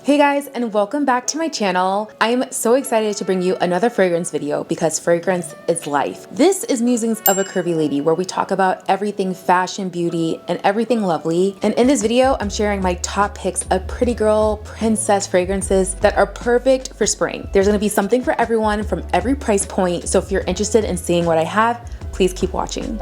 Hey guys, and welcome back to my channel. I'm so excited to bring you another fragrance video because fragrance is life. This is Musings of a Curvy Lady, where we talk about everything fashion, beauty, and everything lovely. And in this video, I'm sharing my top picks of pretty girl, princess fragrances that are perfect for spring. There's gonna be something for everyone from every price point. So if you're interested in seeing what I have, please keep watching.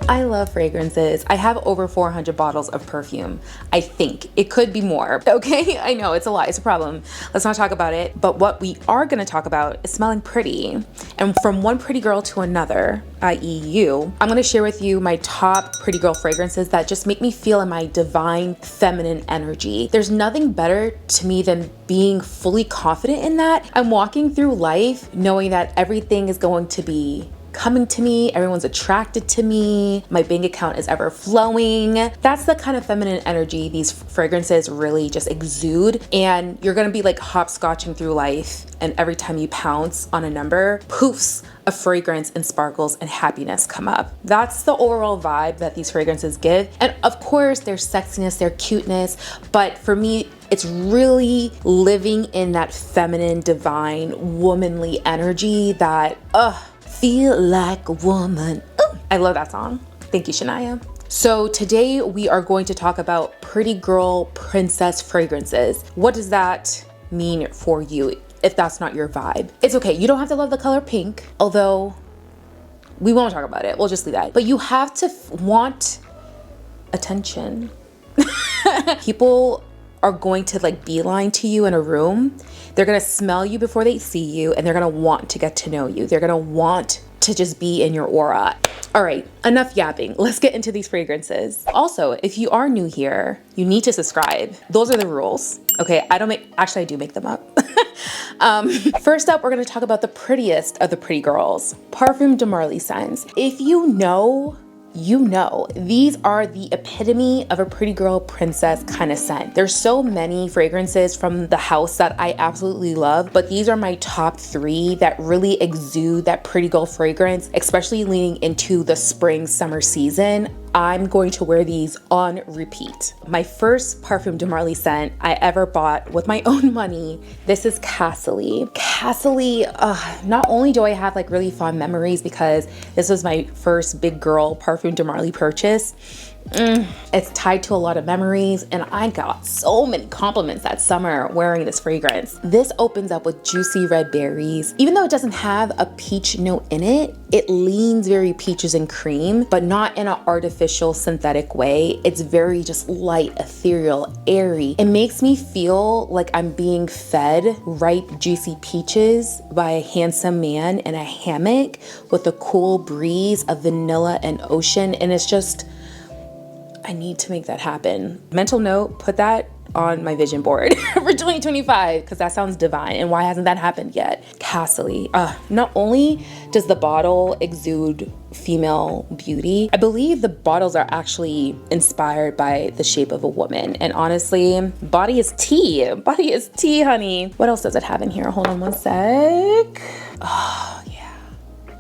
I love fragrances. I have over 400 bottles of perfume. I think it could be more, okay? I know it's a lot, it's a problem. Let's not talk about it. But what we are gonna talk about is smelling pretty. And from one pretty girl to another, i.e. you, I'm gonna share with you my top pretty girl fragrances that just make me feel in my divine feminine energy. There's nothing better to me than being fully confident in that. I'm walking through life knowing that everything is going to be coming to me, everyone's attracted to me, my bank account is ever flowing. That's the kind of feminine energy these fragrances really just exude, and you're gonna be like hopscotching through life, and every time you pounce on a number, poofs of fragrance and sparkles and happiness come up. That's the overall vibe that these fragrances give. And of course, their sexiness, their cuteness, but for me, it's really living in that feminine, divine, womanly energy that, feel like a woman. Ooh, I love that song. Thank you, Shania. So today we are going to talk about pretty girl princess fragrances. What does that mean for you if that's not your vibe? It's okay, you don't have to love the color pink, although we won't talk about it, we'll just leave that. But you have to want attention. People are going to like beeline to you in a room. They're gonna smell you before they see you, and they're gonna want to get to know you. They're gonna want to just be in your aura. All right, enough yapping. Let's get into these fragrances. Also, if you are new here, you need to subscribe. Those are the rules. Okay, I do make them up. First up, we're gonna talk about the prettiest of the pretty girls, Parfum de Marly scents. If you know, you know, these are the epitome of a pretty girl princess kind of scent. There's so many fragrances from the house that I absolutely love, but these are my top 3 that really exude that pretty girl fragrance, especially leaning into the spring summer season. I'm going to wear these on repeat. My first Parfum de Marly scent I ever bought with my own money, this is Casilli. Casilli, not only do I have like really fond memories because this was my first big girl Parfum de Marly purchase, it's tied to a lot of memories, and I got so many compliments that summer wearing this fragrance. This opens up with juicy red berries. Even though it doesn't have a peach note in it, it leans very peaches and cream, but not in an artificial synthetic way. It's very just light, ethereal, airy. It makes me feel like I'm being fed ripe, juicy peaches by a handsome man in a hammock with a cool breeze of vanilla and ocean, and it's just, I need to make that happen. Mental note, put that on my vision board for 2025 because that sounds divine. And why hasn't that happened yet? Casilli. Not only does the bottle exude female beauty, I believe the bottles are actually inspired by the shape of a woman. And honestly, body is tea. Body is tea, honey. What else does it have in here? Hold on one sec. Oh, yeah.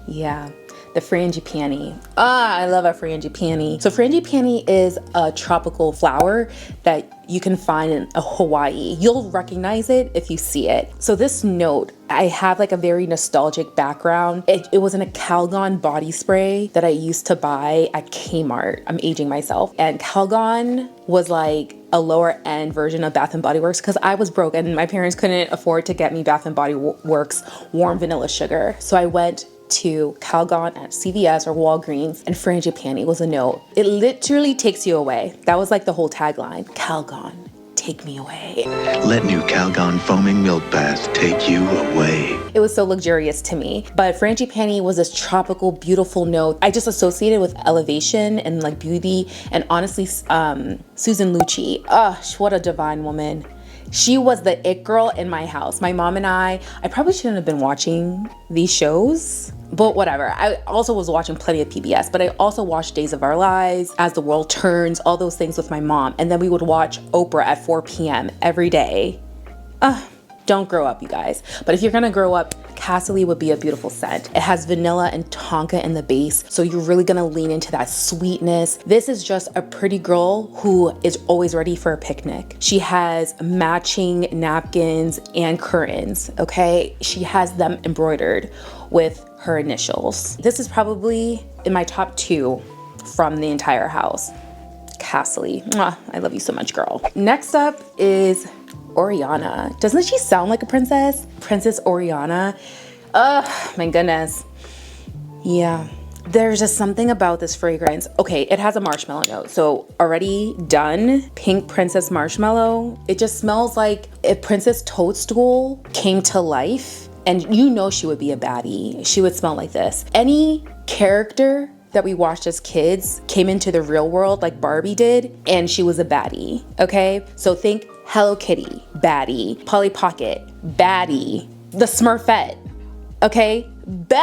Yeah. The frangipani. I love a frangipani. So frangipani is a tropical flower that you can find in Hawaii. You'll recognize it if you see it. So this note, I have like a very nostalgic background. It was in a Calgon body spray that I used to buy at Kmart. I'm aging myself. And Calgon was like a lower end version of Bath & Body Works because I was broke and my parents couldn't afford to get me Bath & Body Works warm vanilla sugar. So I went to Calgon at CVS or Walgreens, and frangipani was a note. It literally takes you away. That was like the whole tagline. Calgon, take me away. Let new Calgon foaming milk baths take you away. It was so luxurious to me. But frangipani was this tropical, beautiful note. I just associated with elevation and like beauty, and honestly, Susan Lucci. What a divine woman. She was the it girl in my house. My mom and I probably shouldn't have been watching these shows, but whatever. I also was watching plenty of PBS, but I also watched Days of Our Lives, As the World Turns, all those things with my mom. And then we would watch Oprah at 4 p.m. every day. Don't grow up, you guys. But if you're gonna grow up, Casilli would be a beautiful scent. It has vanilla and tonka in the base, so you're really gonna lean into that sweetness. This is just a pretty girl who is always ready for a picnic. She has matching napkins and curtains, okay? She has them embroidered with her initials. This is probably in my top 2 from the entire house. Casilli, mwah, I love you so much, girl. Next up is Oriana. Doesn't she sound like a princess? Princess Oriana. Oh my goodness. Yeah, there's just something about this fragrance. Okay, it has a marshmallow note. So already done, pink princess marshmallow. It just smells like if Princess Toadstool came to life, and you know she would be a baddie. She would smell like this. Any character that we watched as kids came into the real world like Barbie did, and she was a baddie, okay? So think Hello Kitty, baddie. Polly Pocket, baddie. The Smurfette, okay? Baddie.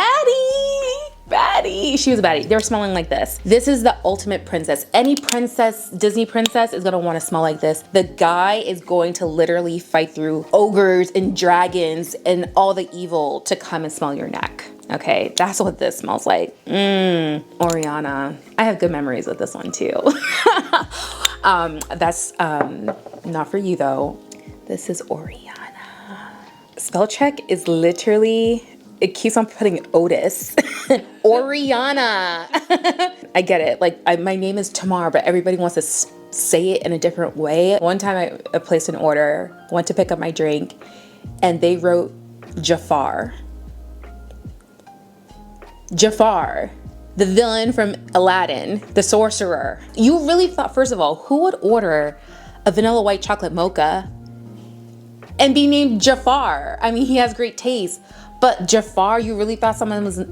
She was a baddie. They were smelling like this. This is the ultimate princess. Any princess, Disney princess is gonna wanna smell like this. The guy is going to literally fight through ogres and dragons and all the evil to come and smell your neck. Okay, that's what this smells like. Oriana. I have good memories with this one too. That's not for you though. This is Oriana. Spell check is literally, it keeps on putting Otis. Oriana. I get it. Like my name is Tamar, but everybody wants to say it in a different way. One time I placed an order, went to pick up my drink, and they wrote Jafar. Jafar, the villain from Aladdin, the sorcerer. You really thought, first of all, who would order a vanilla white chocolate mocha and be named Jafar? I mean, he has great taste, but Jafar, you really thought someone was...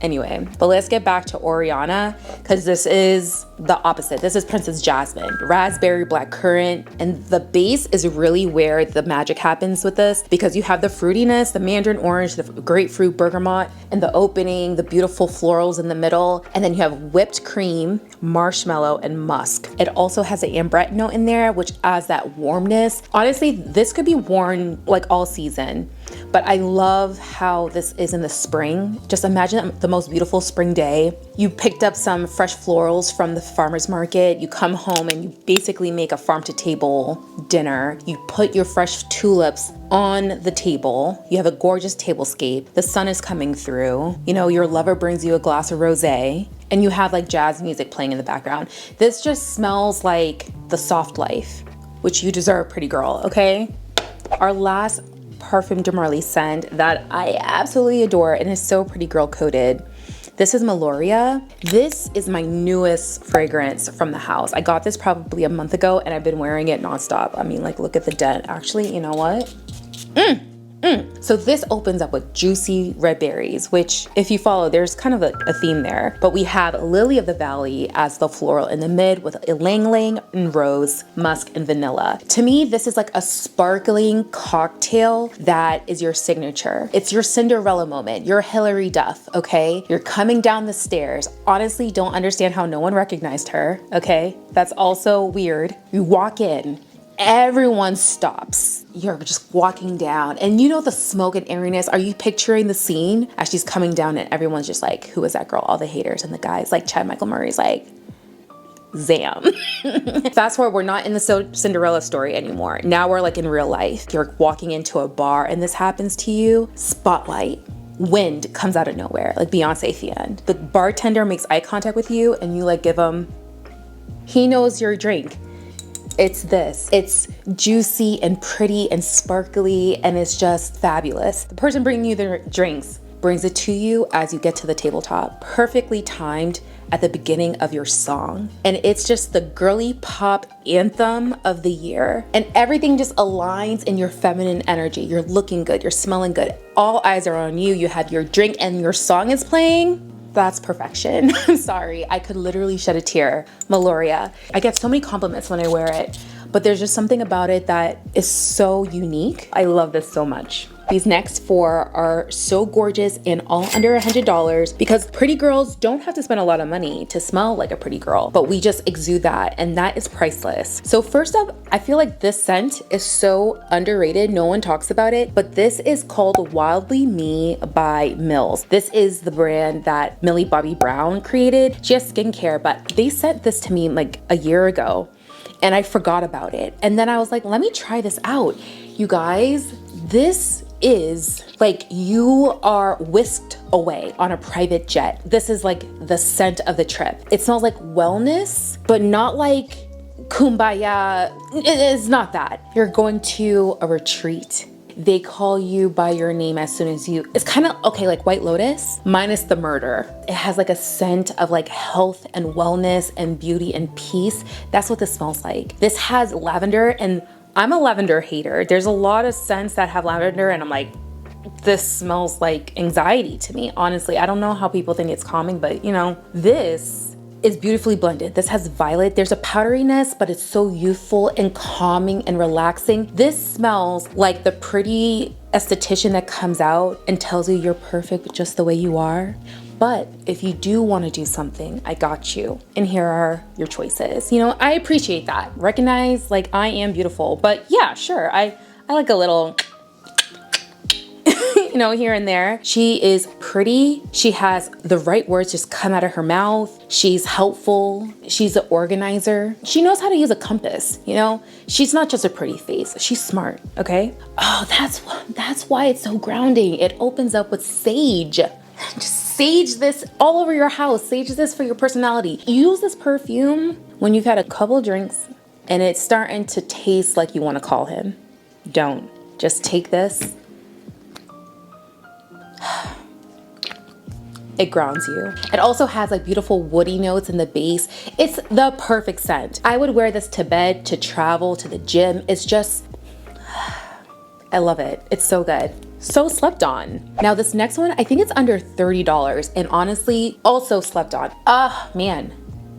Anyway, but let's get back to Oriana, because this is the opposite. This is Princess Jasmine, raspberry blackcurrant, and the base is really where the magic happens with this, because you have the fruitiness, the mandarin orange, the grapefruit bergamot in the opening, the beautiful florals in the middle, and then you have whipped cream, marshmallow, and musk. It also has an ambrette note in there, which adds that warmness. Honestly, this could be worn like all season, but I love how this is in the spring. Just imagine the most beautiful spring day. You picked up some fresh florals from the farmer's market. You come home and you basically make a farm to table dinner. You put your fresh tulips on the table. You have a gorgeous tablescape. The sun is coming through. You know, your lover brings you a glass of rosé, and you have like jazz music playing in the background. This just smells like the soft life, which you deserve, pretty girl, okay? Our last Perfume de Marly scent that I absolutely adore and is so pretty girl coated. This is Meliora. This is my newest fragrance from the house. I got this probably a month ago and I've been wearing it nonstop. I mean, like, look at the dent. Actually, you know what? So this opens up with juicy red berries, which if you follow, there's kind of a theme there. But we have Lily of the Valley as the floral in the mid with ylang ylang and rose, musk, and vanilla. To me, this is like a sparkling cocktail that is your signature. It's your Cinderella moment, your Hilary Duff, okay? You're coming down the stairs. Honestly, don't understand how no one recognized her, okay? That's also weird. You walk in, everyone stops. You're just walking down and you know the smoke and airiness. Are you picturing the scene as she's coming down and everyone's just like, who is that girl? All the haters and the guys like Chad Michael Murray's like, Zam. Fast forward, we're not in the Cinderella story anymore. Now we're like in real life. You're walking into a bar and this happens to you. Spotlight. Wind comes out of nowhere, like Beyonce at the end. The bartender makes eye contact with you and you like give him, he knows your drink. It's this. It's juicy and pretty and sparkly and it's just fabulous. The person bringing you their drinks brings it to you as you get to the tabletop. Perfectly timed at the beginning of your song. And it's just the girly pop anthem of the year. And everything just aligns in your feminine energy. You're looking good, you're smelling good. All eyes are on you. You have your drink and your song is playing. That's perfection. I'm sorry, I could literally shed a tear. Meliora. I get so many compliments when I wear it, but there's just something about it that is so unique. I love this so much. These next 4 are so gorgeous and all under $100 because pretty girls don't have to spend a lot of money to smell like a pretty girl, but we just exude that, and that is priceless. So first up, I feel like this scent is so underrated. No one talks about it, but this is called Wildly Me by Mills. This is the brand that Millie Bobby Brown created. She has skincare, but they sent this to me like a year ago and I forgot about it. And then I was like, let me try this out. You guys, this is like you are whisked away on a private jet. This is like the scent of the trip. It smells like wellness, but not like kumbaya. It is not that. You're going to a retreat. They call you by your name as soon as you, it's kind of, okay, like White Lotus, minus the murder. It has like a scent of like health and wellness and beauty and peace. That's what this smells like. This has lavender, and I'm a lavender hater. There's a lot of scents that have lavender and I'm like, this smells like anxiety to me. Honestly, I don't know how people think it's calming, but you know, this is beautifully blended. This has violet. There's a powderiness, but it's so youthful and calming and relaxing. This smells like the pretty esthetician that comes out and tells you you're perfect just the way you are. But if you do want to do something, I got you. And here are your choices. You know, I appreciate that. Recognize like I am beautiful, but yeah, sure. I like a little you know, here and there. She is pretty. She has the right words just come out of her mouth. She's helpful. She's an organizer. She knows how to use a compass, you know? She's not just a pretty face. She's smart, okay? Oh, that's why it's so grounding. It opens up with sage. Just sage this all over your house. Sage this for your personality. Use this perfume when you've had a couple drinks and it's starting to taste like you want to call him. Don't. Just take this. It grounds you. It also has like beautiful woody notes in the base. It's the perfect scent. I would wear this to bed, to travel, to the gym. It's just, I love it. It's so good. So slept on. Now this next one, I think it's under $30 and honestly also slept on. Man.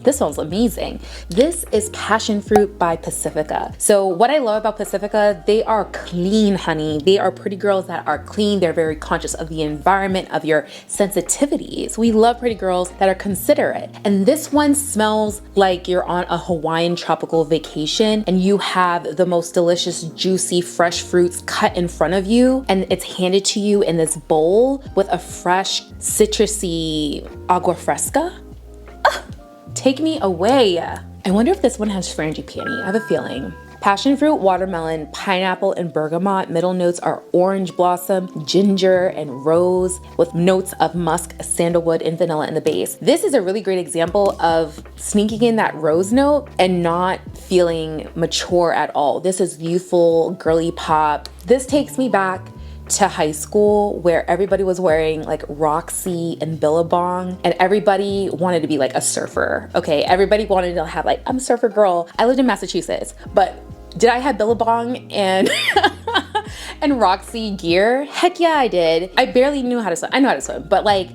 This smells amazing. This is Passion Fruit by Pacifica. So what I love about Pacifica, they are clean, honey. They are pretty girls that are clean. They're very conscious of the environment, of your sensitivities. We love pretty girls that are considerate. And this one smells like you're on a Hawaiian tropical vacation and you have the most delicious, juicy, fresh fruits cut in front of you and it's handed to you in this bowl with a fresh, citrusy agua fresca. Take me away. I wonder if this one has frangipani. I have a feeling. Passion fruit, watermelon, pineapple, and bergamot. Middle notes are orange blossom, ginger, and rose with notes of musk, sandalwood, and vanilla in the base. This is a really great example of sneaking in that rose note and not feeling mature at all. This is youthful, girly pop. This takes me back to high school where everybody was wearing like Roxy and Billabong and everybody wanted to be like a surfer, okay? Everybody wanted to have like, I'm a surfer girl. I lived in Massachusetts, but did I have Billabong and and Roxy gear? Heck yeah, I did. I barely knew how to swim. I know how to swim, but like,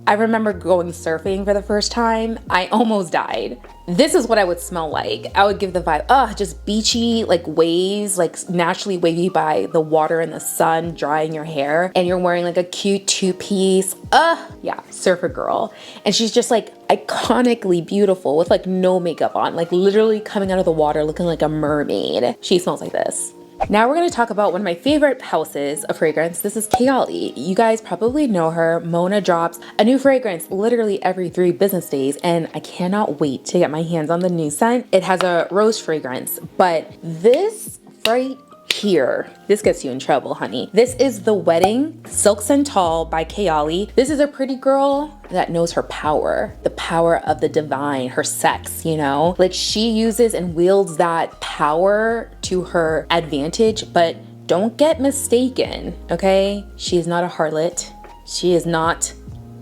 I remember going surfing for the first time. I almost died. This is what I would smell like. I would give the vibe, just beachy, like waves, like naturally wavy by the water and the sun drying your hair. And you're wearing like a cute two-piece. Yeah, surfer girl. And she's just like iconically beautiful with like no makeup on, like literally coming out of the water looking like a mermaid. She smells like this. Now we're going to talk about one of my favorite houses of fragrance. This is Casilli. You guys probably know her. Mona drops a new fragrance literally every 3 business days, and I cannot wait to get my hands on the new scent. It has a rose fragrance, but this right here, this gets you in trouble, honey. This is the Wedding Silk Santal by Casilli. This is a pretty girl that knows her power, the power of the divine, her sex, you know? Like she uses and wields that power to her advantage, but don't get mistaken, okay? She is not a harlot. She is not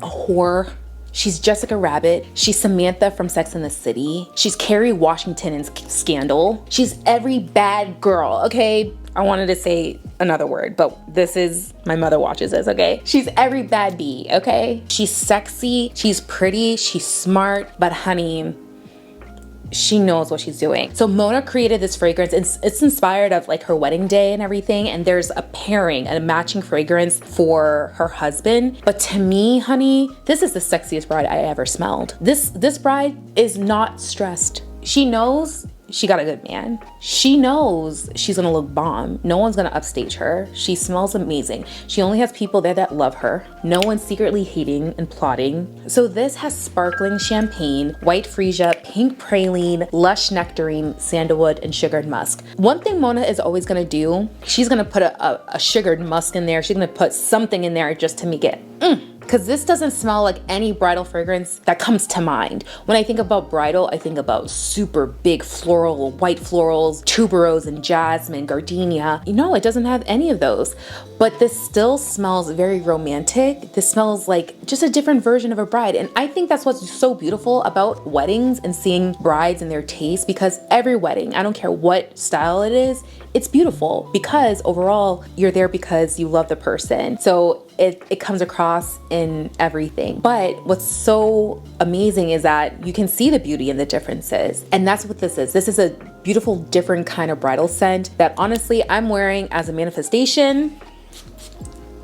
a whore. She's Jessica Rabbit. She's Samantha from Sex and the City. She's Kerry Washington in Scandal. She's every bad girl, okay? I wanted to say another word, but this is, my mother watches this, okay? She's every bad bee, okay? She's sexy, she's pretty, she's smart, but honey, she knows what she's doing. So Mona created this fragrance. It's inspired of like her wedding day and everything. And there's a pairing, a matching fragrance for her husband. But to me, honey, this is the sexiest bride I ever smelled. This bride is not stressed. She knows she got a good man. She knows she's gonna look bomb. No one's gonna upstage her. She smells amazing. She only has people there that love her. No one's secretly hating and plotting. So this has sparkling champagne, white freesia, pink praline, lush nectarine, sandalwood, and sugared musk. One thing Mona is always gonna do, she's gonna put a sugared musk in there. She's gonna put something in there just to make it because this doesn't smell like any bridal fragrance that comes to mind. When I think about bridal, I think about super big floral, white florals, tuberose and jasmine, gardenia. You know, it doesn't have any of those. But this still smells very romantic. This smells like just a different version of a bride. And I think that's what's so beautiful about weddings and seeing brides and their taste, because every wedding, I don't care what style it is, it's beautiful because overall you're there because you love the person. So it comes across in everything. But what's so amazing is that you can see the beauty and the differences. And that's what this is. This is a beautiful, different kind of bridal scent that honestly I'm wearing as a manifestation.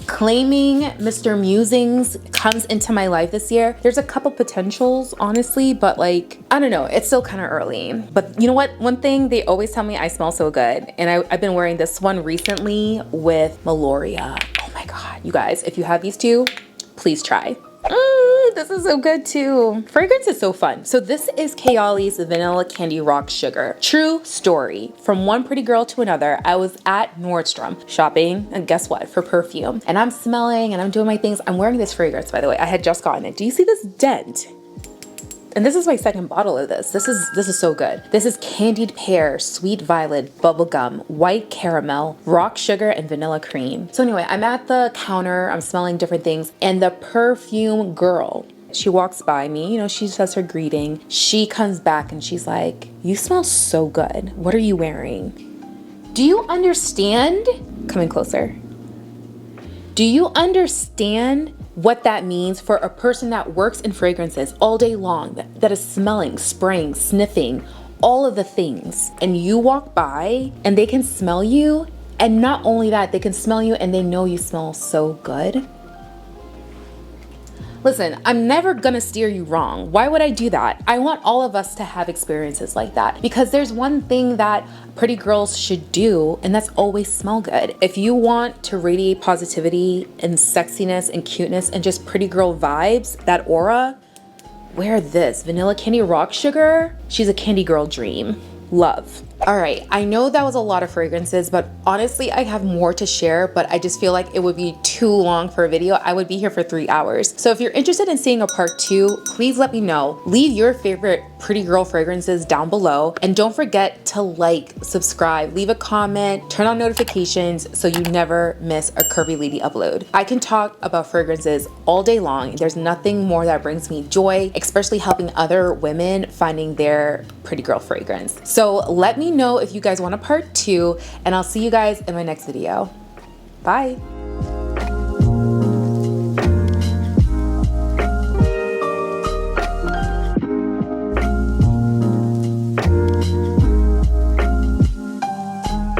Claiming Mr. Musings comes into my life this year. There's a couple potentials, honestly, but like, I don't know, it's still kind of early. But you know what? One thing, they always tell me I smell so good. And I've been wearing this one recently with Meliora. Oh my God, you guys, if you have these two, please try. This is so good too. Fragrance is so fun. So this is Casilli's Vanilla Candy Rock Sugar. True story. From one pretty girl to another, I was at Nordstrom shopping, and guess what? For perfume. And I'm smelling and I'm doing my things. I'm wearing this fragrance, by the way. I had just gotten it. Do you see this dent? And this is my second bottle of this. This is so good. This is candied pear, sweet violet, bubblegum, white caramel, rock sugar, and vanilla cream. So anyway, I'm at the counter, I'm smelling different things, and the perfume girl, she walks by me, you know, she says her greeting. She comes back and she's like, "You smell so good. What are you wearing?" Do you understand? Coming closer. Do you understand what that means for a person that works in fragrances all day long, that is smelling, spraying, sniffing, all of the things, and you walk by and they can smell you, and not only that, they can smell you and they know you smell so good? Listen, I'm never gonna steer you wrong. Why would I do that? I want all of us to have experiences like that, because there's one thing that pretty girls should do, and that's always smell good. If you want to radiate positivity and sexiness and cuteness and just pretty girl vibes, that aura, wear this. Vanilla Candy Rock Sugar. She's a candy girl dream. Love. All right, I know that was a lot of fragrances, but honestly, I have more to share, but I just feel like it would be too long for a video. I would be here for 3 hours. So if you're interested in seeing a part 2, please let me know. Leave your favorite pretty girl fragrances down below. And don't forget to like, subscribe, leave a comment, turn on notifications so you never miss a Curvy Lady upload. I can talk about fragrances all day long. There's nothing more that brings me joy, especially helping other women finding their pretty girl fragrance. So let me know if you guys want a part 2, and I'll see you guys in my next video. Bye.